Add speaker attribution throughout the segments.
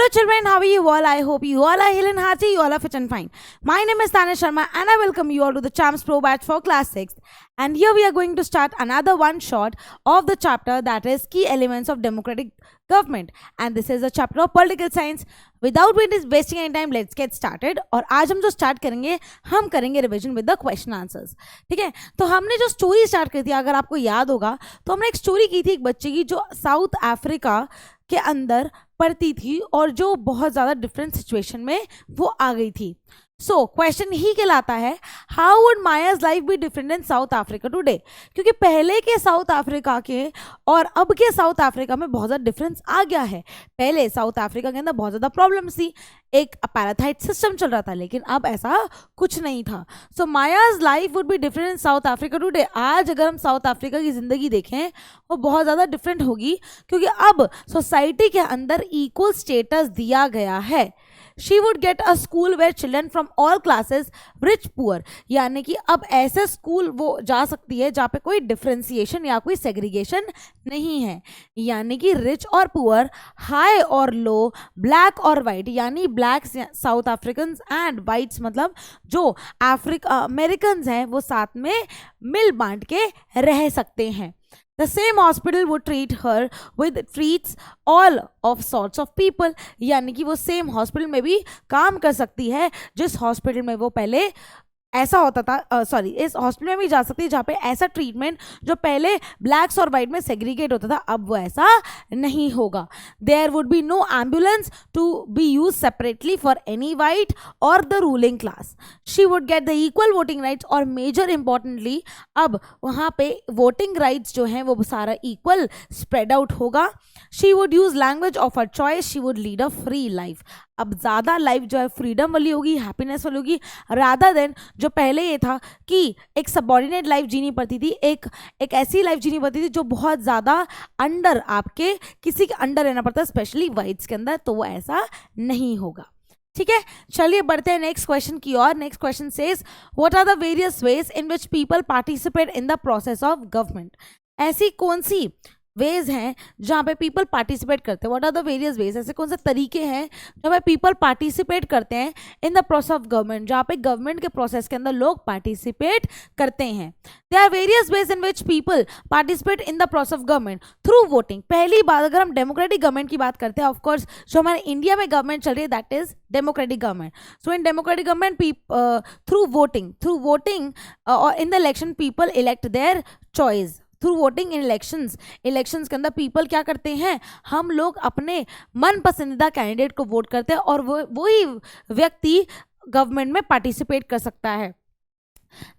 Speaker 1: Hello children, how are you all? I hope you all are healthy and hearty, you all are fit and fine. My name is Tanish Sharma and I welcome you all to the Charms Pro batch for class 6th. And here we are going to start another one shot of the chapter that is Key Elements of Democratic Government. And this is a chapter of Political Science. Without wasting any time, let's get started. और आज हम जो start करेंगे, हम करेंगे revision with the question answers. ठीक है, तो हमने जो स्टोरी स्टार्ट की थी, अगर आपको याद होगा तो हमने एक स्टोरी की थी एक बच्चे की जो साउथ अफ्रीका के अंदर पढ़ती थी और जो बहुत ज़्यादा डिफरेंट सिचुएशन में वो आ गई थी. सो क्वेश्चन ही कहलाता है how would Maya's life B different in South Africa today. क्योंकि पहले के साउथ अफ्रीका के और अब के साउथ अफ्रीका में बहुत ज़्यादा डिफरेंस आ गया है. पहले साउथ अफ्रीका के अंदर बहुत ज़्यादा प्रॉब्लम्स थी, एक अपेराथाइट सिस्टम चल रहा था, लेकिन अब ऐसा कुछ नहीं था. So Maya's life would be different in South Africa today. आज अगर हम साउथ अफ्रीका की ज़िंदगी देखें वो बहुत ज़्यादा डिफरेंट होगी, क्योंकि अब सोसाइटी के अंदर इक्वल स्टेटस दिया गया है. She would get a school where children from all classes, rich, poor, यानी कि अब ऐसे स्कूल वो जा सकती है जहाँ पे कोई डिफ्रेंसिएशन या कोई सेग्रीगेशन नहीं है. यानी कि रिच और पुअर, हाई और लो, ब्लैक और वाइट, यानी blacks South Africans and whites मतलब जो अमेरिकन्स हैं वो साथ में मिल बांट के रह सकते हैं. The same hospital would treat her with treats all of sorts of people. यानी कि वो सेम हॉस्पिटल में भी काम कर सकती है जिस हॉस्पिटल में वो पहले ऐसा होता था, इस हॉस्पिटल में भी जा सकती है जहाँ पे ऐसा ट्रीटमेंट जो पहले ब्लैक्स और वाइट में सेग्रीगेट होता था अब वो ऐसा नहीं होगा. There would be no ambulance to be use separately for any white और the ruling class. She would get the equal voting rights और मेजर इंपॉर्टेंटली अब वहाँ पे वोटिंग राइट्स जो हैं वो सारा इक्वल स्प्रेड आउट होगा. She would use language of her choice. She would lead a free life. अब ज़्यादा लाइफ जो है फ्रीडम वाली होगी, हैप्पीनेस वाली होगी, रादर देन जो पहले ये था कि एक सबॉर्डिनेट लाइफ जीनी पड़ती थी, एक ऐसी लाइफ जीनी पड़ती थी जो बहुत ज़्यादा अंडर आपके किसी के अंडर रहना पड़ता है, स्पेशली वाइट्स के अंदर. तो वो ऐसा नहीं होगा. ठीक है, चलिए बढ़ते हैं नेक्स्ट क्वेश्चन की ओर. Next question says what are the various ways in which people participate in the process of government. ऐसी कौन सी वेज हैं जहाँ पे पीपल पार्टिसिपेट करते हैं. What are the various ways, ऐसे कौन से तरीके हैं जहाँ पे पीपल पार्टिसिपेट करते हैं इन द प्रोसेस ऑफ गवर्नमेंट, जहाँ पे गवर्नमेंट के प्रोसेस के अंदर लोग पार्टिसिपेट करते हैं. There are various ways in which people participate in the process of government through voting. पहली बात अगर हम डेमोक्रेटिक गवर्नमेंट की बात करते हैं, ऑफकोर्स जो हमारे इंडिया में गवर्नमेंट चल रही है that is democratic government. So in democratic government through voting और in the election people elect their choice. Through voting in elections के अंदर पीपल क्या करते हैं, हम लोग अपने मन पसंदीदा कैंडिडेट को वोट करते हैं और वही व्यक्ति गवर्नमेंट में पार्टिसिपेट कर सकता है.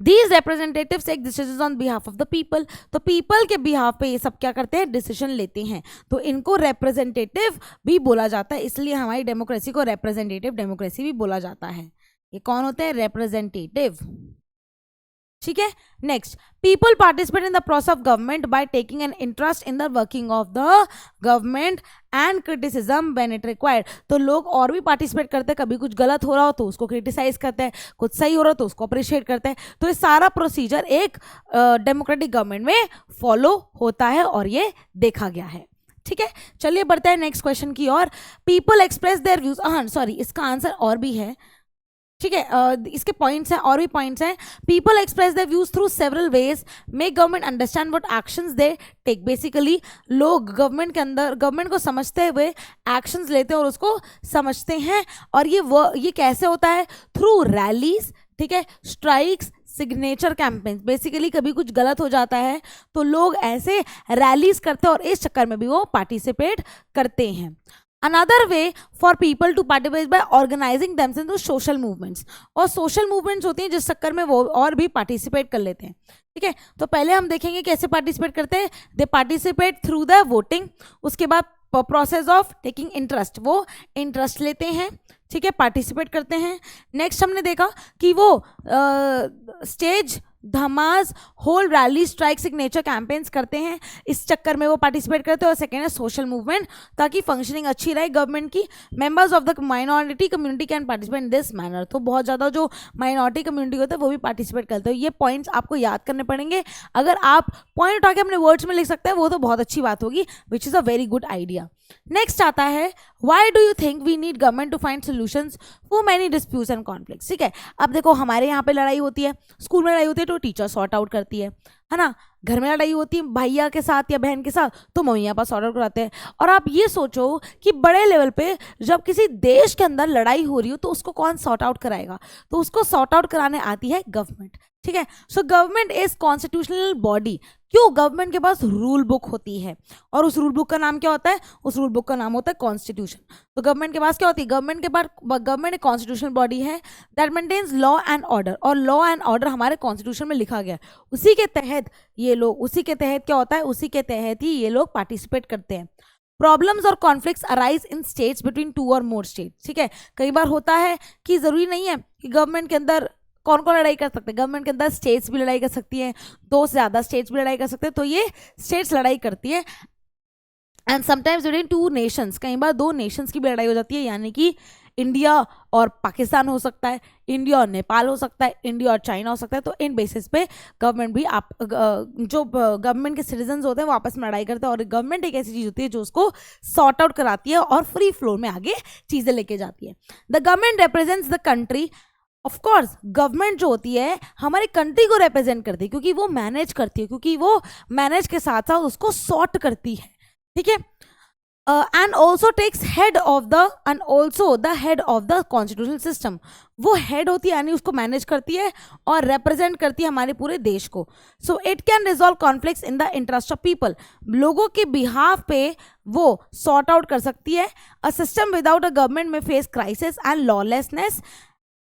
Speaker 1: These representatives take decisions on behalf of the people. तो people के behalf पे ये सब क्या करते हैं, डिसीजन लेते हैं. तो इनको representative भी बोला जाता है, इसलिए हमारी डेमोक्रेसी को representative डेमोक्रेसी भी बोला जाता है. ये कौन होते हैं, representative. ठीक है, next people participate in the process of government by taking an interest in the working of the government and criticism when it required. तो लोग और भी पार्टिसिपेट करते हैं, कभी कुछ गलत हो रहा हो तो उसको क्रिटिसाइज करते हैं, कुछ सही हो रहा हो तो उसको अप्रिशिएट करते हैं. तो ये सारा प्रोसीजर एक डेमोक्रेटिक गवर्नमेंट में फॉलो होता है और ये देखा गया है. ठीक है, चलिए बढ़ते हैं नेक्स्ट क्वेश्चन की ओर. पीपल एक्सप्रेस देयर व्यूज, इसका आंसर और भी है. ठीक है, इसके पॉइंट्स हैं और भी पॉइंट्स हैं. People express their views through several ways, make government understand what actions they take. Basically लोग गवर्नमेंट के अंदर गवर्नमेंट को समझते हुए एक्शंस लेते हैं और उसको समझते हैं. और ये कैसे होता है, थ्रू रैलीज, ठीक है, स्ट्राइक्स, सिग्नेचर कैंपेन्स. बेसिकली कभी कुछ गलत हो जाता है तो लोग ऐसे रैलीज करते हैं और इस चक्कर में भी वो पार्टिसिपेट करते हैं. Another way for people to participate by organizing themselves into social movements. और social movements होती हैं जिस चक्कर में वो और भी पार्टिसिपेट कर लेते हैं. ठीक है, तो पहले हम देखेंगे कैसे पार्टिसिपेट करते हैं. दे पार्टिसिपेट थ्रू द वोटिंग. उसके बाद प्रोसेस ऑफ टेकिंग इंटरेस्ट, वो इंटरेस्ट लेते हैं, ठीक है, पार्टिसिपेट करते हैं. नेक्स्ट हमने देखा कि वो स्टेज धमास, hold rally, strike, signature campaigns करते हैं, इस चक्कर में वो पार्टिसिपेट करते हैं. और सेकेंड है सोशल मूवमेंट, ताकि फंक्शनिंग अच्छी रहे गवर्नमेंट की. Members of the minority community can participate in this manner. तो बहुत ज़्यादा जो माइनॉरिटी कम्युनिटी होता है वो भी पार्टिसिपेट करते हैं. ये पॉइंट्स आपको याद करने पड़ेंगे. अगर आप पॉइंट उठा के अपने वर्ड्स में लिख सकते हैं वो तो बहुत अच्छी बात होगी, which is a very good idea. Next आता है why do you think we need government to find solutions for many disputes and conflicts. ठीक है, अब देखो हमारे यहाँ पे लड़ाई होती है, स्कूल में लड़ाई होती है तो टीचर सॉर्ट आउट करती है ना। घर में लड़ाई होती है भैया के साथ या बहन के साथ तो मम्मी पापा सॉर्ट आउट कराते हैं। और आप ये सोचो कि बड़े लेवल पे जब किसी देश के अंदर लड़ाई हो रही हो तो उसको कौन सॉर्ट आउट कराएगा, तो उसको सॉर्ट आउट कराने आती है गवर्नमेंट। ठीक है, so government is constitutional body. क्यों? गवर्नमेंट के पास रूल बुक होती है और उस रूल बुक का नाम क्या होता है? उस रूल बुक का नाम होता है कॉन्स्टिट्यूशन। तो गवर्नमेंट के पास क्या होती है? गवर्नमेंट एक कॉन्स्टिट्यूशनल बॉडी है that maintains law and order, और लॉ एंड ऑर्डर हमारे कॉन्स्टिट्यूशन में लिखा गया है। उसी के तहत क्या होता है? उसी के तहत ही ये लोग पार्टिसिपेट करते हैं। प्रॉब्लम्स और conflicts arise in states between two और मोर स्टेट्स। ठीक है, कई बार होता है कि जरूरी नहीं है कि गवर्नमेंट के अंदर कौन कौन लड़ाई कर सकते हैं, गवर्नमेंट के अंदर स्टेट्स भी लड़ाई कर सकती हैं, दो से ज़्यादा स्टेट्स भी लड़ाई कर सकते हैं, तो ये स्टेट्स लड़ाई करती है। And sometimes between two nations, कई बार दो नेशंस की भी लड़ाई हो जाती है, यानी कि इंडिया और पाकिस्तान हो सकता है, इंडिया और नेपाल हो सकता है, इंडिया और चाइना हो सकता है। तो इन बेसिस पे गवर्नमेंट भी जो गवर्नमेंट के सिटीजन्स होते हैं वो आपस में लड़ाई करते हैं, और गवर्नमेंट एक ऐसी चीज़ होती है जो उसको सॉर्ट आउट कराती है और फ्री फ्लो में आगे चीज़ें लेके जाती है। The government represents the country. Of course government जो होती है हमारी कंट्री को रिप्रेजेंट करती है, क्योंकि वो मैनेज करती है, क्योंकि वो मैनेज के साथ साथ उसको सॉर्ट करती है। ठीक है, and also takes head of the head of the constitutional system. वो हेड होती है यानी उसको मैनेज करती है और रिप्रेजेंट करती है हमारे पूरे देश को। So it can resolve conflicts in the interest of people. लोगों के बिहाफ पे वो सॉर्ट आउट कर सकती है। A system without a government may face crisis and lawlessness,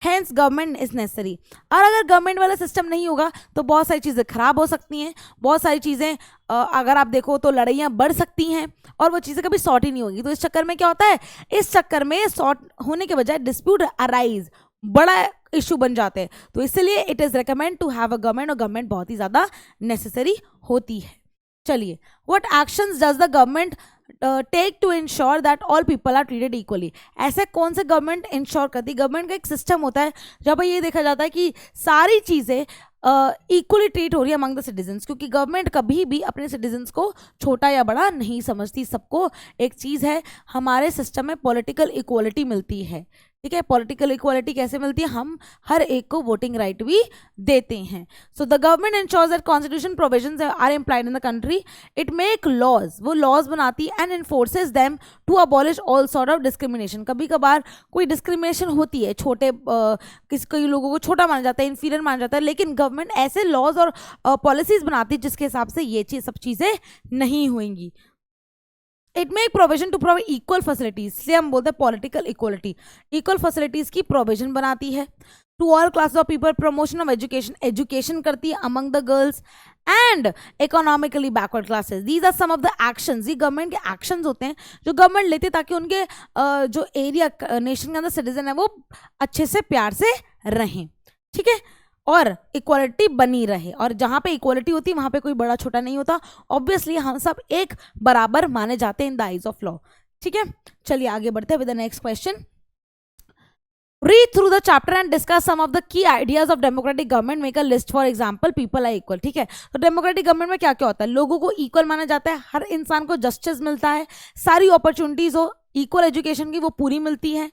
Speaker 1: hence government is necessary. और अगर गवर्नमेंट वाला सिस्टम नहीं होगा तो बहुत सारी चीज़ें खराब हो सकती हैं, बहुत सारी चीज़ें अगर आप देखो तो लड़ाइयाँ बढ़ सकती हैं और वो चीज़ें कभी सॉर्ट ही नहीं होगी। तो इस चक्कर में क्या होता है? इस चक्कर में सॉर्ट होने के बजाय डिस्प्यूट अराइज, बड़ा इशू बन जाते हैं। तो इसलिए it is recommend to have a government, और गवर्नमेंट बहुत ही ज़्यादा नेसेसरी होती है। चलिए, what actions does the government take to ensure that all people are treated equally. ऐसे कौन से गवर्नमेंट इंश्योर करती है? गवर्नमेंट का एक सिस्टम होता है जहाँ पर ये देखा जाता है कि सारी चीज़ें इक्वली ट्रीट हो रही है अमंग द सिटीजन्स, क्योंकि गवर्नमेंट कभी भी अपने सिटीजन्स को छोटा या बड़ा नहीं समझती। सबको एक चीज़ है, हमारे सिस्टम में पॉलिटिकल इक्वलिटी मिलती है। ठीक है, पॉलिटिकल इक्वलिटी कैसे मिलती है? हम हर एक को वोटिंग राइट भी देते हैं। So the government ensures that constitution provisions are implied in the country. It make laws, वो लॉज बनाती है, and enforces them to abolish all sort of discrimination. कभी कभार कोई डिस्क्रिमिनेशन होती है, कई लोगों को छोटा माना जाता है, इन्फीरियर माना जाता है, लेकिन गवर्नमेंट ऐसे लॉज और पॉलिसीज बनाती है जिसके हिसाब से ये सब चीज़ें नहीं होंगी। It make provision to provide equal facilities, इसलिए हम बोलते हैं पॉलिटिकल इक्वलिटी। इक्वल फैसिलिटीज की प्रोविजन बनाती है। To all class of people, promotion of education, education करती है among the girls and economically backward classes. These are some of the actions, ये गवर्नमेंट के एक्शंस होते हैं जो गवर्नमेंट लेती है ताकि उनके जो एरिया नेशन के अंदर सिटीजन है वो अच्छे से प्यार से रहें। ठीक है, और इक्वालिटी बनी रहे, और जहाँ पे इक्वालिटी होती है वहाँ पे कोई बड़ा छोटा नहीं होता। ऑब्वियसली हम सब एक बराबर माने जाते हैं in the eyes of law. ठीक है, चलिए आगे बढ़ते हैं with the next question. Read through the chapter and discuss some of the key ideas of democratic government. Make a list. For example, people are equal. ठीक है, तो democratic government में क्या क्या होता है? लोगों को इक्वल माना जाता है, हर इंसान को जस्टिस मिलता है, सारी अपॉर्चुनिटीज हो, इक्वल एजुकेशन की वो पूरी मिलती है।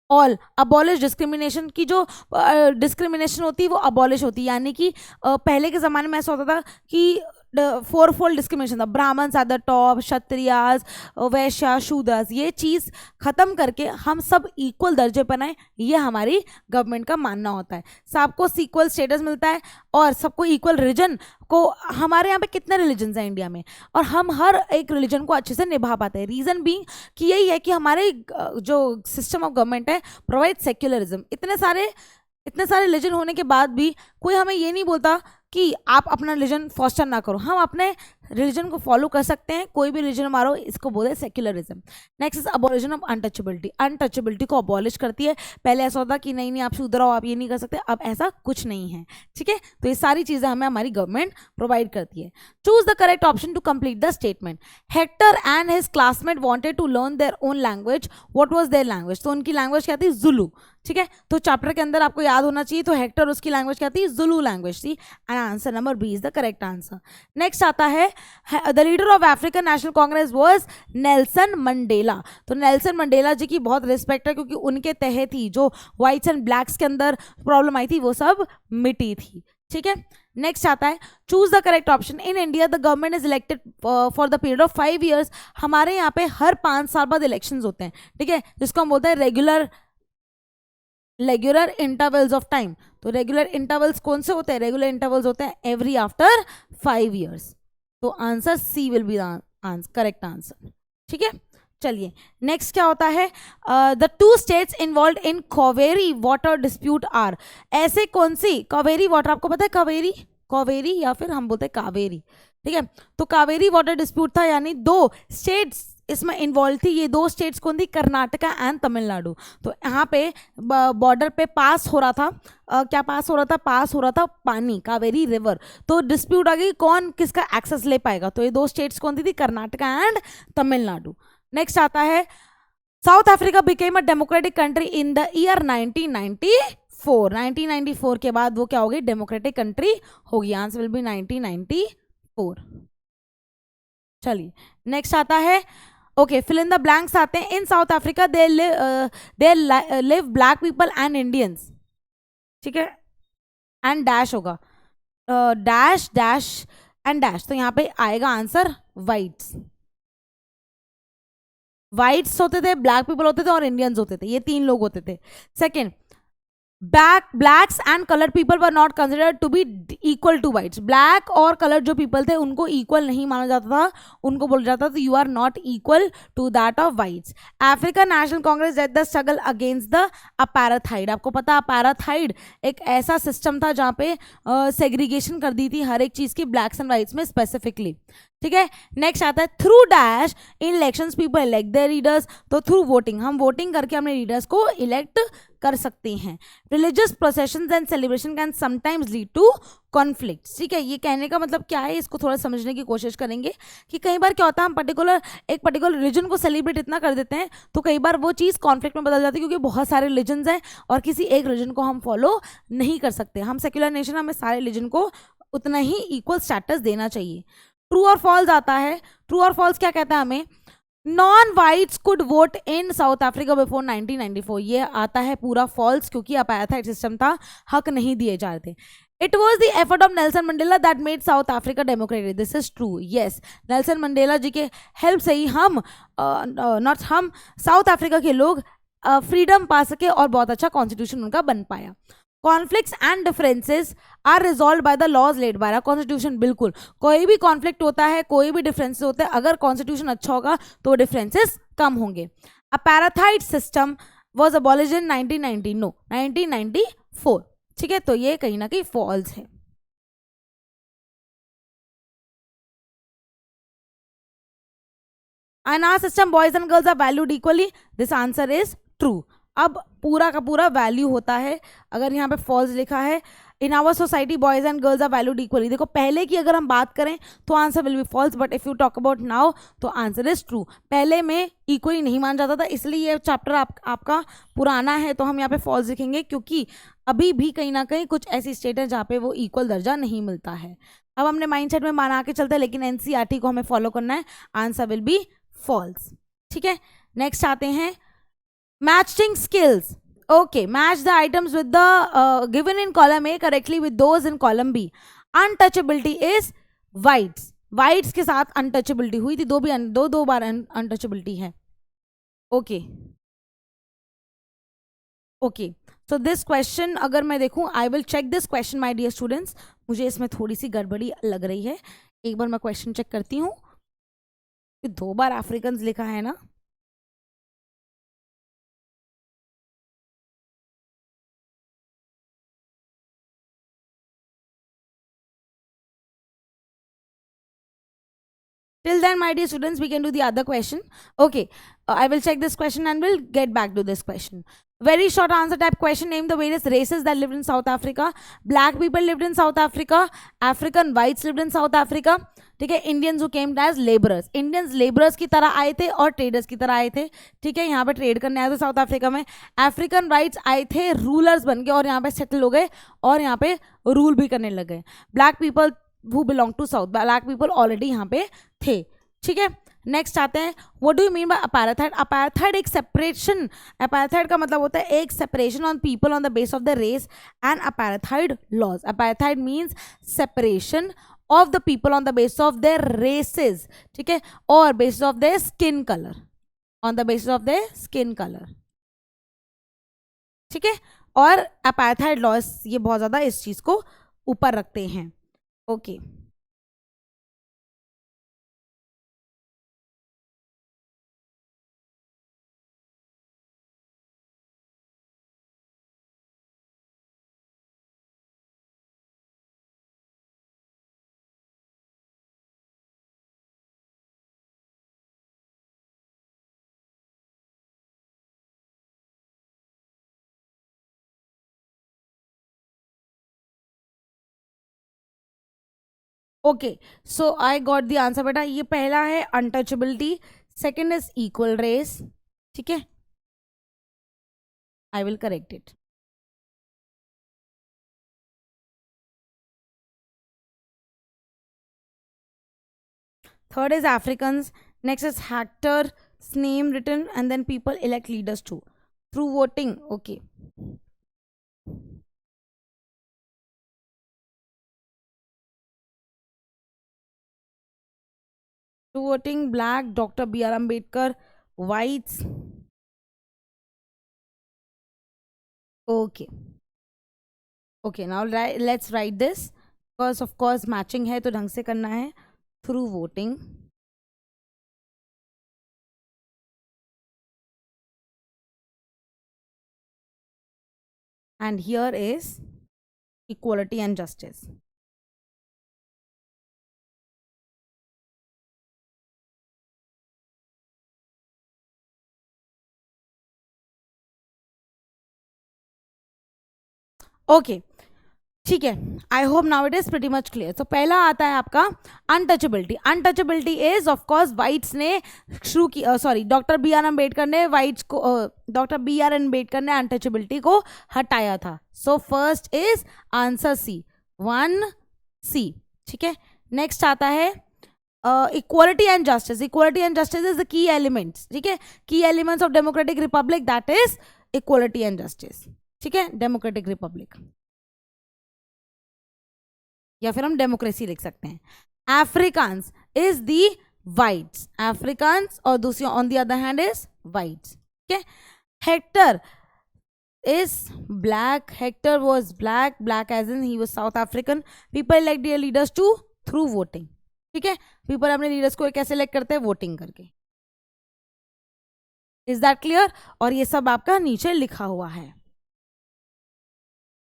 Speaker 1: ऑल अबॉलिश डिस्क्रिमिनेशन की जो डिस्क्रिमिनेशन होती है वो अबॉलिश होती है, यानी कि पहले के ज़माने में ऐसा होता था कि फोरफोल्ड डिस्क्रिमिनेशन था, Brahmins at the top, Kshatriyas, Vaishya, Shudras, ये चीज़ ख़त्म करके हम सब इक्वल दर्जे पर आए, ये हमारी गवर्नमेंट का मानना होता है। सबको इक्वल स्टेटस मिलता है और सबको इक्वल रिलीजन को, हमारे यहाँ पे कितने रिलीजन्स हैं इंडिया में, और हम हर एक रिलीजन को अच्छे से निभा पाते हैं। रीज़न बीइंग कि यही है कि हमारे जो सिस्टम ऑफ गवर्नमेंट है प्रोवाइड सेक्युलरिज्म। इतने सारे रिलीजन होने के बाद भी कोई हमें ये नहीं बोलता कि आप अपना रिलीजन फॉस्टर ना करो, हम अपने रिलीजन को फॉलो कर सकते हैं, कोई भी रिलीजन मारो, इसको बोलते हैं secularism. Next is abolition of untouchability. Untouchability को अबॉलिश करती है। पहले ऐसा होता कि नहीं आप शूद्र हो, आप ये नहीं कर सकते, अब ऐसा कुछ नहीं है। ठीक है, तो ये सारी चीज़ें हमें हमारी गवर्नमेंट प्रोवाइड करती है। Choose the correct option to complete the statement. Hector and his classmate wanted to learn their own language. What was their language? तो उनकी लैंग्वेज क्या थी? जुलू। ठीक है, तो चैप्टर के अंदर आपको याद होना चाहिए, तो हेक्टर उसकी लैंग्वेज क्या थी? जुलू लैंग्वेज थी। And answer number B is the correct answer. Next आता है the leader of African National Congress was Nelson Mandela. तो नेल्सन मंडेला जी की बहुत रिस्पेक्ट है क्योंकि उनके तहत ही जो व्हाइट्स एंड ब्लैक्स के अंदर प्रॉब्लम आई थी वो सब मिटी थी. ठीक है. नेक्स्ट आता है choose the correct option. In India the government is elected for the period of 5 years. हमारे यहाँ पे हर 5 साल बाद इलेक्शंस होते हैं. ठीक है, जिसको हम बोलते हैं रेगुलर इंटरवल्स ऑफ टाइम. तो रेगुलर इंटरवल्स कौन से होते हैं? रेगुलर इंटरवल्स होते हैं एवरी आफ्टर 5 years. तो answer C will be the correct answer. ठीक है, चलिए नेक्स्ट क्या होता है. The 2 states involve in Kaveri water dispute are. ऐसे कौन सी कावेरी वाटर, आपको पता है कावेरी या फिर हम बोलते हैं कावेरी. ठीक है, तो कावेरी वाटर डिस्प्यूट था, यानी 2 states इसमें इन्वॉल्व थी. ये 2 states कौन थी? कर्नाटका एंड तमिलनाडु. तो यहाँ पे बॉर्डर पे पास हो रहा था क्या पास हो रहा था? पास हो रहा था पानी, कावेरी रिवर. तो डिस्प्यूट आ गई कौन किसका एक्सेस ले पाएगा. तो ये 2 states कौन थी? कर्नाटका एंड तमिलनाडु. नेक्स्ट आता है South Africa became a democratic country in the year 1994. 1994 के बाद वो क्या हो गई? डेमोक्रेटिक कंट्री होगी. Answer will be 1994. चलिए नेक्स्ट आता है okay fill in the blanks आते हैं. In South Africa they live black people and Indians. ठीक है, एंड डैश होगा डैश डैश एंड डैश. तो यहाँ पे आएगा आंसर वाइट्स. वाइट्स होते थे, ब्लैक पीपल होते थे और इंडियंस होते थे. ये 3 लोग होते थे. Second, blacks and colored people were not considered to be equal to whites. Black और कलर्ड जो पीपल थे उनको इक्वल नहीं माना जाता था. उनको बोला जाता था you are not equal to that of whites. African National Congress led the struggle against the apartheid. आपको पता अपाराथाइड एक ऐसा सिस्टम था जहाँ पे सेग्रीगेशन कर दी थी हर एक चीज़ की ब्लैक्स एंड वाइट्स में स्पेसिफिकली. ठीक है, नेक्स्ट आता है through dash in elections people elect their leaders. तो थ्रू वोटिंग, हम वोटिंग करके अपने लीडर्स को इलेक्ट कर सकते हैं. Religious processions and celebration can sometimes lead to conflict. ठीक है, ये कहने का मतलब क्या है, इसको थोड़ा समझने की कोशिश करेंगे कि कई बार क्या होता है हम एक पर्टिकुलर रिलीजन को सेलिब्रेट इतना कर देते हैं तो कई बार वो चीज़ कॉन्फ्लिक्ट में बदल जाती है क्योंकि बहुत सारे रिलीजन्स हैं और किसी एक रिलीजन को हम फॉलो नहीं कर सकते. हम सेक्युलर नेशन, हमें सारे रिलीजन को उतना ही इक्वल स्टेटस देना चाहिए. ट्रू और फॉल्स आता है. ट्रू और फॉल्स क्या कहता है हमें? Non whites could vote in South Africa before 1994. ये आता है पूरा फॉल्स क्योंकि अपार्थाइड सिस्टम था, हक नहीं दिए जा रहे थे. It was the effort of Nelson Mandela that made South Africa democratic. This is true. Yes, Nelson Mandela ji के हेल्प से ही हम साउथ अफ्रीका के लोग फ्रीडम पा सके और बहुत अच्छा कॉन्स्टिट्यूशन उनका बन पाया. Conflicts and differences are resolve by the laws led by constitution. बिल्कुल, कोई भी कॉन्फ्लिक्ट होता है, कोई भी डिफरेंसेस होते हैं, अगर कॉन्स्टिट्यूशन अच्छा होगा तो डिफरेंसेस कम होंगे. Apartheid system was abolished in 1990. No, 1994. ठीक है, तो ये कहीं ना कहीं फॉल्स है. In our system, boys and girls are valued equally. This answer is true. अब पूरा का पूरा वैल्यू होता है. अगर यहाँ पे फॉल्स लिखा है in our society boys and girls are valued equally. देखो पहले की अगर हम बात करें तो answer will be false, but if you talk about now तो आंसर इज ट्रू. पहले में इक्वली नहीं माना जाता था, इसलिए ये चैप्टर आपका पुराना है तो हम यहाँ पे फॉल्स लिखेंगे क्योंकि अभी भी कहीं ना कहीं कुछ ऐसी स्टेट है जहाँ पे वो इक्वल दर्जा नहीं मिलता है. अब हमने माइंडसेट में बना के चलते हैं लेकिन एनसीईआरटी को हमें फॉलो करना है. Answer will be false. ठीक है, नेक्स्ट आते हैं matching skills. Okay, match the items with the given in column A correctly with those in column B. Untouchability is whites. Whites के साथ अनटचेबिलिटी हुई थी, दो बार अनटचेबिलिटी है. Okay okay, so this question अगर मैं देखूं, I will check this question my dear students. मुझे इसमें थोड़ी सी गड़बड़ी लग रही है, एक बार मैं क्वेश्चन चेक करती हूँ. 2 बार अफ्रीकन लिखा है ना. Till then, my dear students, we can do the other question. Okay, I will check this question and we'll get back to this question. Very short answer type question. Name the various races that lived in South Africa. Black people lived in South Africa. African whites lived in South Africa. ठीक है. Indians who came as labourers, Indians labourers की तरह आए थे और traders की तरह आए थे. ठीक है, यहाँ पे ट्रेड करने आए थे साउथ अफ्रीका में. अफ्रीकन राइट्स आए थे रूलर्स बन के और यहाँ पे सेटल हो गए और यहाँ पे रूल भी करने लग गए. Black people who belong to south, black people already यहाँ पे थे. ठीक है, नेक्स्ट आते हैं. What do you mean by apartheid? Apartheid एक सेपरेशन, अपार्थाइड का मतलब होता है एक separation on people on the base of the race and apartheid laws. Apartheid means separation of the people on the base of their races. ठीक है, और basis of their skin colour, on the basis of their skin colour. ठीक है, और apartheid laws ये बहुत ज्यादा इस चीज को ऊपर रखते हैं. Okay okay, so I got the answer बेटा. ये पहला है अनटचेबिलिटी, सेकेंड इज इक्वल रेस. ठीक है, I will correct it. Third is Africans. Next is Hector's name written, and then people elect leaders too through voting. Okay. Through voting, black, Dr. B.R. Ambedkar, whites. Okay. Okay, now let's write this. Because of course matching है तो ढंग से करना है. Through voting. And here is equality and justice. ओके, ठीक है. I hope now it is pretty much clear. तो पहला आता है आपका untouchability. Untouchability is of course whites ने शुरू की, sorry doctor B R Ambedkar ने वाइट्स को, डॉक्टर बी आर अम्बेडकर ने अनटचेबिलिटी को हटाया था. So first is answer C, 1C. ठीक है, नेक्स्ट आता है equality and justice. Equality and justice is the key elements. ठीक है, key elements of democratic republic, that is equality and justice. ठीक है, डेमोक्रेटिक रिपब्लिक, या फिर हम डेमोक्रेसी लिख सकते हैं. Afrikaans is the whites, Afrikaans, और दूसरी on the other hand is whites. ठीक है, Hector is black. Hector was black, black as in he was South African. People elect their leaders to through voting. ठीक है, people अपने leaders को कैसे elect करते हैं? voting करके. Is that clear? और ये सब आपका नीचे लिखा हुआ है.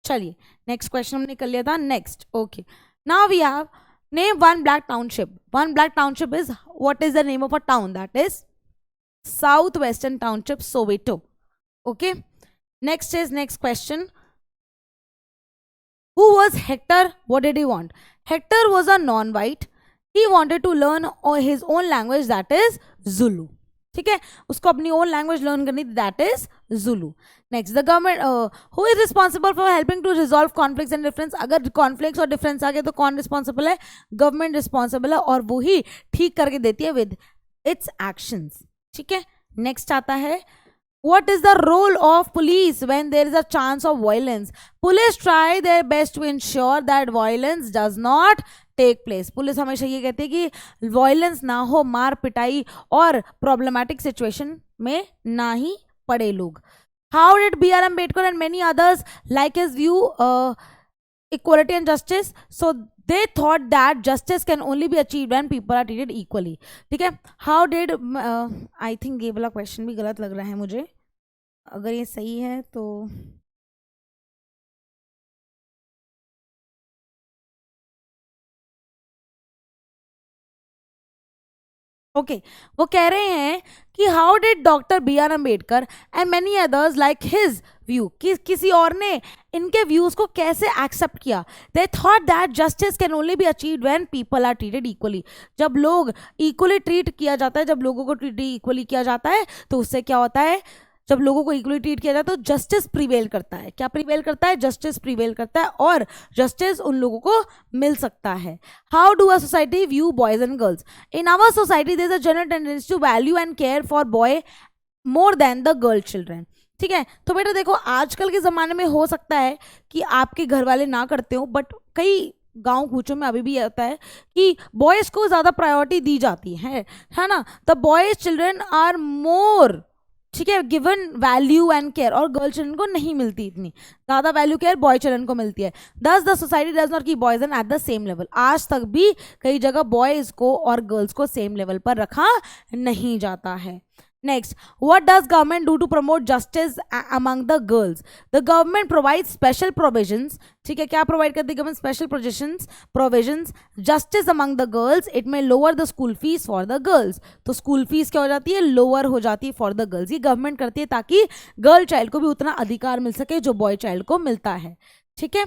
Speaker 1: चलिए नेक्स्ट क्वेश्चन हमने कर लिया था. Next, okay, now we have name one black township. One black township is, what is the name of a town? That is south western township, Soweto. Okay, next is next question. Who was Hector? What did he want? Hector was a non-white. He wanted to learn his own language, that is Zulu. ठीक है, उसको अपनी own language learn करनी थी, that is Zulu. Next, the government who is responsible for helping to resolve conflicts and difference. अगर conflicts और difference आ गए तो कौन रिस्पॉन्सिबल है? गवर्नमेंट रिस्पॉन्सिबल है, और वो ही ठीक करके देती है विद इट्स एक्शंस. ठीक है, नेक्स्ट आता है, what is the role of police when there is a chance of violence? Police try their best to ensure that violence does not take place. Police हमेशा ये कहती है कि violence ना हो, मार पिटाई और problematic situation में ना ही पड़े लोग. How did B.R. Ambedkar and many others like his view equality and justice? So they thought that justice can only be achieved when people are treated equally. ठीक है, how did I think ये वाला question भी गलत लग रहा है मुझे. अगर ये सही है तो ओके, वो कह रहे हैं कि how did doctor B R Ambedkar and many others like his view, किसी और ने इनके व्यूज को कैसे एक्सेप्ट किया? They thought that justice can only be achieved when people are treated equally. जब लोग इक्वली ट्रीट किया जाता है, जब लोगों को ट्रीट इक्वली किया जाता है तो उससे क्या होता है, जब लोगों को इक्वली ट्रीट किया जाता है तो जस्टिस प्रिवेल करता है। क्या प्रिवेल करता है? जस्टिस प्रिवेल करता है और जस्टिस उन लोगों को मिल सकता है। How do a society view boys and girls? In our society there is a general tendency to value and care for boy more than the girl children. ठीक है, तो बेटा देखो आजकल के ज़माने में हो सकता है कि आपके घर वाले ना करते हो, बट कई गांव कूचों में अभी भी आता है कि बॉयज़ को ज़्यादा प्रायोरिटी दी जाती है ना। The boys children are more, ठीक है, गिवन वैल्यू एंड केयर, और गर्ल चिल्ड्रन को नहीं मिलती इतनी ज़्यादा वैल्यू केयर बॉय चिल्ड्रन को मिलती है। दस the society does not keep boys and at the same level. आज तक भी कई जगह बॉयज़ को और गर्ल्स को सेम लेवल पर रखा नहीं जाता है। Next, what does government do to promote justice among the girls? The government provides special provisions. ठीक है, क्या प्रोवाइड करती है government? Special provisions justice among the girls. It may lower the school fees for the girls. तो school fees क्या हो जाती है? लोअर हो जाती है फॉर द गर्ल्स। ये गवर्नमेंट करती है ताकि गर्ल चाइल्ड को भी उतना अधिकार मिल सके जो बॉय चाइल्ड को मिलता है। ठीक है,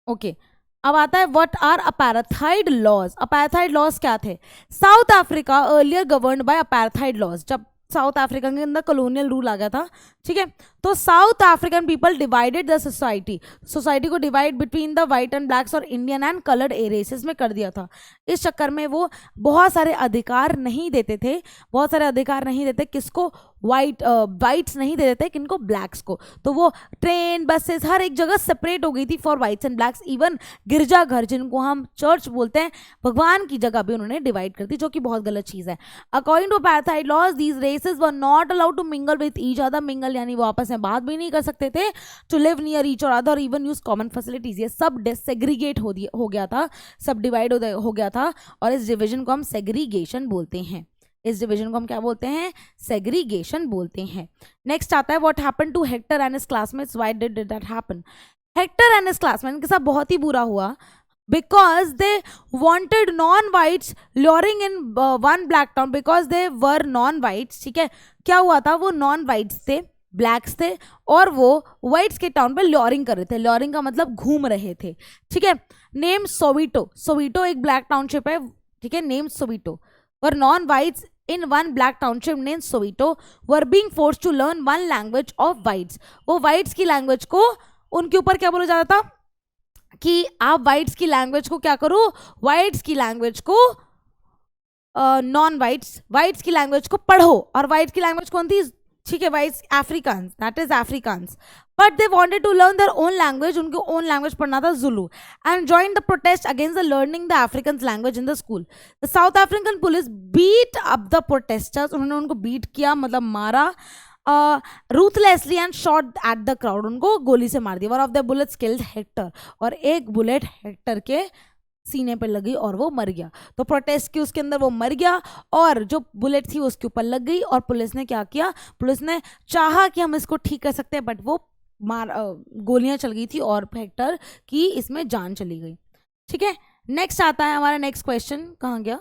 Speaker 1: ओके अब आता है what are apartheid laws. Apartheid laws क्या थे? South Africa earlier governed by apartheid laws. जब साउथ अफ्रीका के अंदर कॉलोनियल रूल आ गया था, ठीक है, तो South African people divided the society को divide between the white and blacks और इंडियन एंड कलर्ड एरेसेस में कर दिया था। इस चक्कर में वो बहुत सारे अधिकार नहीं देते थे, बहुत सारे अधिकार नहीं देते किसको? वाइट्स नहीं दे देते, किनको? ब्लैक्स को। तो वो ट्रेन बसेस हर एक जगह सेपरेट हो गई थी for whites and blacks. Even गिरजाघर जिनको हम चर्च बोलते हैं, भगवान की जगह भी उन्होंने डिवाइड कर दी, जो कि बहुत गलत चीज़ है। According to apartheid laws these races were not allowed to mingle with each other. Mingle यानी वो आपस में बात भी नहीं कर सकते थे। टू लिव नियर ईच और other, even use common facilities. ये सब सेग्रीगेट हो गया था, सब डिवाइड हो गया था, और इस डिविजन को हम सेग्रीगेशन बोलते हैं। इस डिवीजन को हम क्या बोलते हैं? सेग्रीगेशन बोलते हैं। नेक्स्ट आता है what happened to Hector and his classmates, why did that happen? Hector and his classmate के साथ बहुत ही बुरा हुआ because they wanted non whites luring in one black town because they were non whites. ठीक है, क्या हुआ था? वो नॉन वाइट्स थे, ब्लैक्स थे, और वो वाइट्स के टाउन पे ल्योरिंग कर रहे थे। ल्योरिंग का मतलब घूम रहे थे। ठीक है, नेम सोविटो। सोविटो एक ब्लैक टाउनशिप है, ठीक है, name सोविटो। Were non-whites in one black township named Soweto were being forced to learn one language of whites. वो whites की लैंग्वेज को उनके ऊपर क्या बोला जाता था कि आप whites की लैंग्वेज को क्या करो? whites की लैंग्वेज को whites की लैंग्वेज को पढ़ो। और whites की लैंग्वेज कौन थी? ठीक है, whites Africans, that is Africans. But they wanted to learn their own language. उनको own language पढ़ना था, Zulu, and joined the protest against the learning the Africans language in the school. The South African police beat up the protesters. उन्होंने उनको beat किया, मतलब मारा ruthlessly and shot at the crowd. उनको गोली से मार दिया। One of the bullets killed Hector. और एक बुलेट हेक्टर के सीने पे लगी और वो मर गया। तो प्रोटेस्ट की उसके अंदर वो मर गया और जो बुलेट थी उसके ऊपर लग गई। और पुलिस ने क्या किया? पुलिस ने चाहा कि हम इसको ठीक कर सकते हैं, बट वो गोलियां चल गई थी और हेक्टर की इसमें जान चली गई। ठीक है, नेक्स्ट आता है हमारा नेक्स्ट क्वेश्चन। कहाँ गया?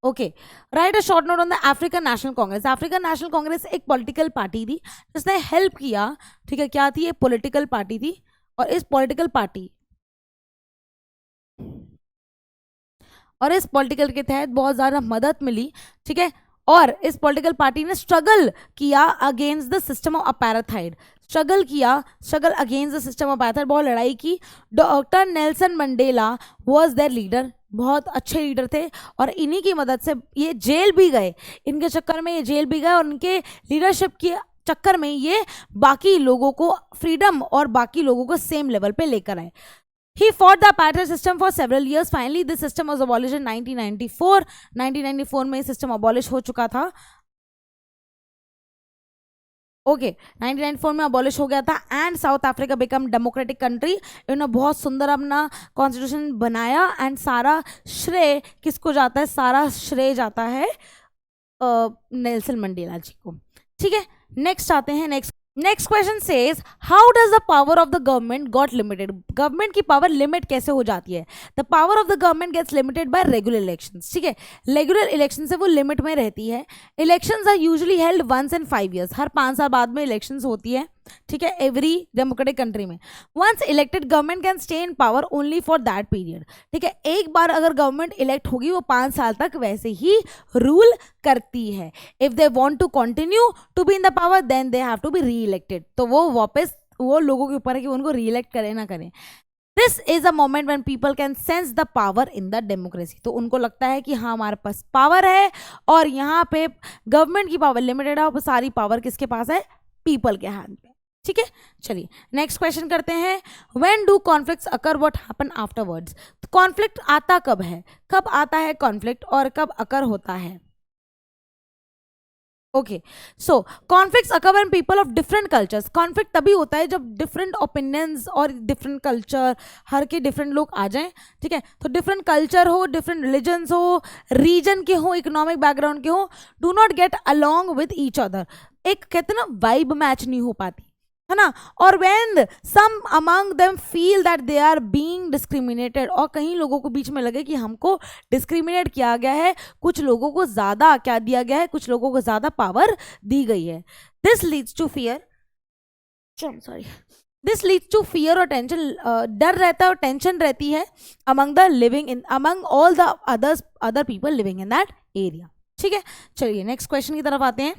Speaker 1: Okay, right a short note on the African National Congress. African National Congress एक पॉलिटिकल पार्टी थी जिसने हेल्प किया। ठीक है, क्या थी? ये पॉलिटिकल पार्टी थी, और इस पॉलिटिकल के तहत बहुत ज़्यादा मदद मिली। ठीक है, और इस पॉलिटिकल पार्टी ने स्ट्रगल किया against the system of apartheid. Struggle against the system of apartheid, बहुत लड़ाई की। Doctor Nelson Mandela was there leader, बहुत अच्छे लीडर थे, और इन्हीं की मदद से ये जेल भी गए। इनके चक्कर में ये जेल भी गए, और उनके लीडरशिप के चक्कर में ये बाकी लोगों को फ्रीडम और बाकी लोगों को सेम लेवल पे लेकर आए। He fought the apartheid system for several years. Finally, this system was abolished in 1994. 1994 में सिस्टम अबॉलिश हो चुका था। ओके, 1994 में अबॉलिश हो गया था, and south Africa become democratic country. इन्होंने बहुत सुंदर अपना कॉन्स्टिट्यूशन बनाया, एंड सारा श्रेय किसको जाता है? सारा श्रेय जाता है नेल्सन मंडेला जी को। ठीक है, नेक्स्ट आते हैं। Next question says how does the power of the government got limited. Government की पावर लिमिट कैसे हो जाती है? The power of the government gets limited by regular elections. ठीक है, रेगुलर इलेक्शन से वो लिमिट में रहती है। Elections are usually held once in 5 years। हर 5 साल बाद में इलेक्शंस होती है। ठीक है, एवरी डेमोक्रेटिक कंट्री में। Once elected government can stay in power only for that period, ठीक है, एक बार अगर गवर्नमेंट इलेक्ट होगी वो 5 साल तक वैसे ही रूल करती है। If they want to continue to be in the power then they have to be reelected, तो वो वापस वो लोगों के ऊपर है कि उनको री इलेक्ट करें ना करें। This is a moment when people can sense the power in the democracy, तो उनको लगता है कि हाँ हमारे पास पावर है और यहाँ पे गवर्नमेंट की पावर लिमिटेड है और सारी पावर किसके पास है, पीपल के हाथ में। ठीक है, चलिए नेक्स्ट क्वेश्चन करते हैं। When do conflicts occur, what happen afterwards, conflict आता कब है, कब आता है कॉन्फ्लिक्ट और कब अकर होता है। Okay, so conflicts occur when people of different cultures, conflict तभी होता है जब डिफरेंट ओपिनियंस और डिफरेंट कल्चर, हर के डिफरेंट लोग आ जाएं। ठीक है, तो डिफरेंट कल्चर हो, डिफरेंट रिलीजन्स हो, रीजन के हो, इकोनॉमिक बैकग्राउंड के हो, do not get along with each other, एक कहते हैं ना वाइब मैच नहीं हो पाती है ना। और when some among them feel that they are being discriminated, और कहीं लोगों को बीच में लगे कि हमको डिस्क्रिमिनेट किया गया है, कुछ लोगों को ज़्यादा क्या दिया गया है, कुछ लोगों को ज़्यादा पावर दी गई है। This leads to fear, this leads to fear और टेंशन, डर रहता है और टेंशन रहती है among the living in, among all the other people living in that area. ठीक है, चलिए नेक्स्ट क्वेश्चन की तरफ आते हैं।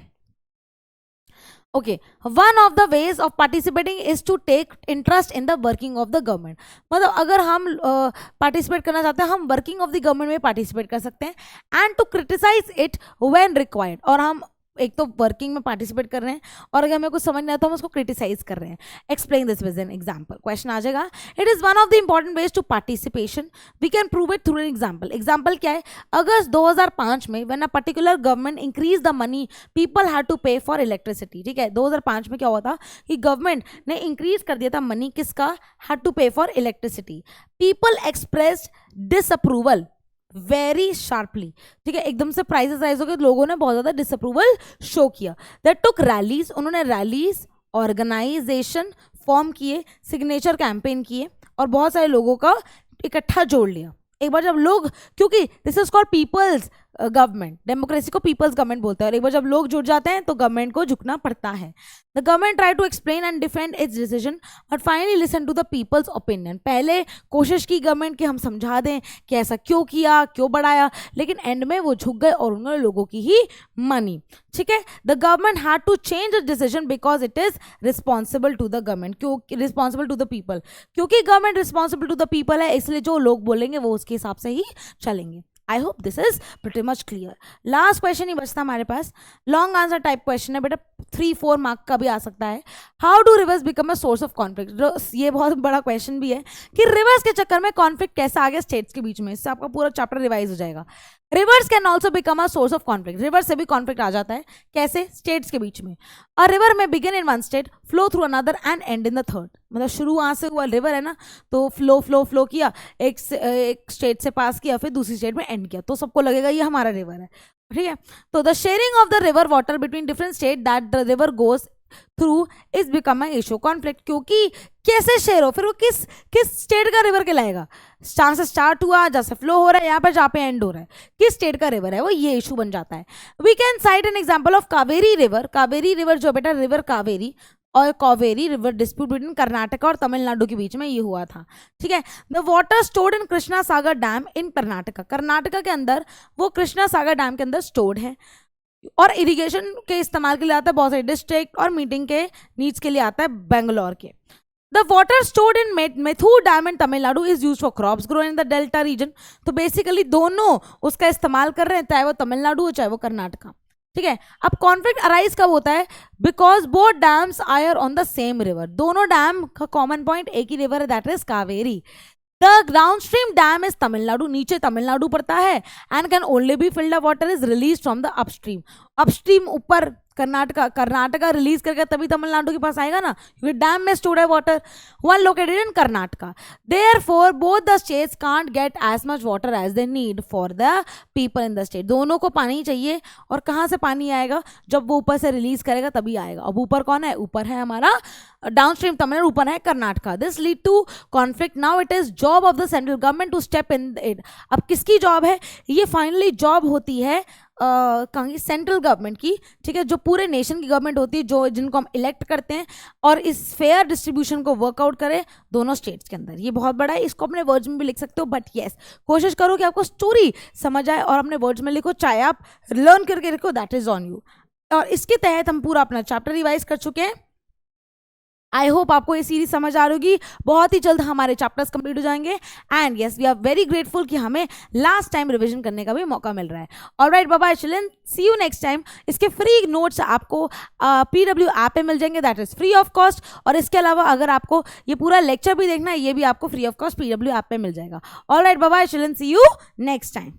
Speaker 1: Okay, one of the ways of participating is to take interest in the working of the government, मतलब अगर हम पार्टिसिपेट करना चाहते हैं हम वर्किंग ऑफ द गवर्नमेंट में पार्टिसिपेट कर सकते हैं। And to criticise it when required, और हम एक तो वर्किंग में पार्टिसिपेट कर रहे हैं और अगर हमें कुछ समझ नहीं आता हम उसको क्रिटिसाइज कर रहे हैं। Explain this with an example, question आ जाएगा। It is one of the important ways to participation, we can prove it through an example. Example क्या है, अगस्त 2005 में when a particular government increase the money people had to pay for electricity, ठीक है, 2005 में क्या हुआ था कि गवर्नमेंट ने इंक्रीज कर दिया था मनी किसका, had to pay for electricity. People expressed disapproval very sharply, ठीक है, एकदम से प्राइसेस राइज हो गए, लोगों ने बहुत ज़्यादा डिसअप्रूवल शो किया। दैट टुक रैलीज, उन्होंने रैलीज, ऑर्गेनाइजेशन फॉर्म किए, सिग्नेचर कैंपेन किए और बहुत सारे लोगों का इकट्ठा जोड़ लिया। एक बार जब लोग, क्योंकि this is called people's government, democracy को पीपल्स गवर्नमेंट बोलते हैं, और एक बार जब लोग जुट जाते हैं तो गवर्नमेंट को झुकना पड़ता है। The government try to explain and defend its decision but finally listen to the people's opinion. पहले कोशिश की गवर्नमेंट कि हम समझा दें कि ऐसा क्यों किया, क्यों बढ़ाया, लेकिन एंड में वो झुक गए और उन्होंने लोगों की ही मानी। ठीक है, the government had to change the decision because it is responsible to the government, क्यों रिस्पॉन्सिबल टू द पीपल, क्योंकि government responsible to the people है, इसलिए जो लोग बोलेंगे वो उसके हिसाब से ही चलेंगे। I hope this is pretty much clear. Last question ही बचता हमारे पास, लॉन्ग आंसर टाइप क्वेश्चन है बेटा, 3-4 मार्क का भी आ सकता है। How do rivers become a source of conflict, ये बहुत बड़ा क्वेश्चन भी है कि रिवर्स के चक्कर में कॉन्फ्लिक्ट कैसे आ गया स्टेट्स के बीच में, इससे आपका पूरा चैप्टर रिवाइज हो जाएगा। Reverse can also become a source of conflict, river से भी कॉन्फ्लिक्ट आ जाता है, कैसे, स्टेट्स के बीच में। अ रिवर में begin in one state, flow through another and and in the third, मतलब शुरू वहाँ से हुआ, रिवर है ना, तो फ्लो किया, एक स्टेट से पास किया, फिर दूसरी स्टेट में एंड किया, तो सबको लगेगा ये हमारा रिवर है। ठीक है, तो the sharing of the river water between different state that the river goes through is become issue conflict, क्योंकि कैसे शेयर हो, फिर वो किस स्टेट का रिवर कहलाएगा, जहाँ से स्टार्ट हुआ, जहाँ से फ्लो हो रहा है, यहाँ पे जहाँ पे एंड हो रहा है, किस स्टेट का रिवर है वो, ये इशू बन जाता है। We can cite an example of Kaveri river, Kaveri river जो बेटा रिवर कावेरी और Kaveri river dispute between Karnataka और तमिलनाडु के बीच में ये हुआ था। ठीक है, the water stored in Krishna Sagar dam in Karnataka, Karnataka के अंदर वो कृष्णा सागर डैम के अंदर स्टोर्ड है और इरिगेशन के इस्तेमाल के लिए आता है बहुत सारे डिस्ट्रिक्ट, और मीटिंग के नीड्स के लिए आता है बेंगलोर के। The water stored in Mettur dam in Tamil Nadu is use for crops grown in the delta region, तो बेसिकली दोनों उसका इस्तेमाल कर रहे हैं, चाहे वो तमिलनाडु हो चाहे वो कर्नाटका। ठीक है, अब कॉन्फ्लिक्ट अराइज कब होता है, because both dams are on the same river, दोनों डैम का कॉमन पॉइंट एक ही रिवर है, that is Kaveri. The downstream dam is Tamil Nadu, नीचे तमिलनाडु पड़ता है, and can only be filled the water is release from the upstream, upstream ऊपर Karnataka release करके तभी तमिलनाडु के पास आएगा ना, क्योंकि डैम में स्टोर्ड है water, one located in Karnataka. Therefore both the states can't get as much water as they need for the people in the state, दोनों को पानी चाहिए, और कहाँ से पानी आएगा, जब वो ऊपर से रिलीज करेगा तभी आएगा। अब ऊपर कौन है, ऊपर है हमारा डाउनस्ट्रीम तमिलनाडु, ऊपर है Karnataka. This lead to conflict, now it is job of the central government to step in it. अब किसकी जॉब है ये, फाइनली जॉब होती है कहेंगे सेंट्रल गवर्नमेंट की, ठीक है, जो पूरे नेशन की गवर्नमेंट होती है, जो जिनको हम इलेक्ट करते हैं, और इस फेयर डिस्ट्रीब्यूशन को वर्कआउट करें दोनों स्टेट्स के अंदर। ये बहुत बड़ा है, इसको अपने वर्ड्स में भी लिख सकते हो, बट येस कोशिश करो कि आपको स्टोरी समझ आए और अपने वर्ड्स में लिखो, चाहे आप लर्न करके लिखो, दैट इज ऑन यू। और इसके तहत हम पूरा अपना चैप्टर रिवाइज कर चुके हैं। आई होप आपको ये सीरीज समझ आ रही होगी। बहुत ही जल्द हमारे चैप्टर्स कंप्लीट हो जाएंगे and yes we are very grateful कि हमें लास्ट टाइम रिवीजन करने का भी मौका मिल रहा है। Alright, bye bye children, see you next time. इसके फ्री नोट्स आपको PW ऐप पे मिल जाएंगे, that is free of cost. और इसके अलावा अगर आपको ये पूरा लेक्चर भी देखना है, ये भी आपको free of cost PW app पे मिल जाएगा। Alright, bye bye children, see you next time.